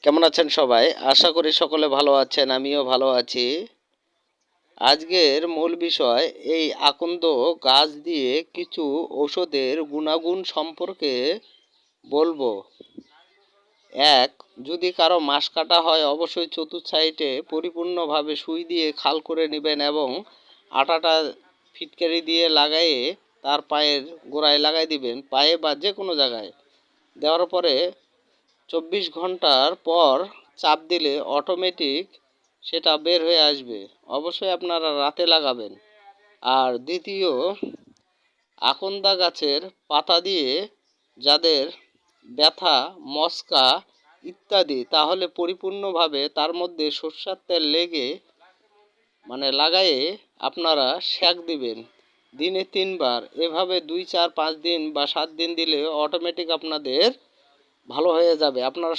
কেমন আছেন সবাই? আশা করি সকলে ভালো আছেন, আমিও ভালো আছি। আজকের মূল বিষয় এই আকন্দ গাছ দিয়ে কিছু ঔষধের গুণাগুণ সম্পর্কে বলবো। ১. যদি কারো মাস কাটা হয় অবশ্যই চতুর্থ সাইডে পরিপূর্ণভাবে সুই দিয়ে খাল করে নেবেন এবং আটাটা ফিটকারি দিয়ে লাগায়ে তার পায়ের গোড়ায় লাগাই দিবেন, পায়ে বা যে কোনো জায়গায়। দেওয়ার পরে ২৪ ঘন্টার পর চাপ দিলে অটোমেটিক সেটা বের হয়ে আসবে। অবশ্যই আপনারা রাতে লাগাবেন। আর দ্বিতীয়, আকন্দা গাছের পাতা দিয়ে যাদের ব্যথা, মচকা ইত্যাদি, তাহলে পরিপূর্ণভাবে তার মধ্যে সরষের তেল লাগায়ে আপনারা সেঁক দিবেন দিনে ৩ বার। এভাবে ২, ৪, ৫ দিন বা ৭ দিন দিলে অটোমেটিক আপনাদের ভালো হয়ে যাবে। আপনারা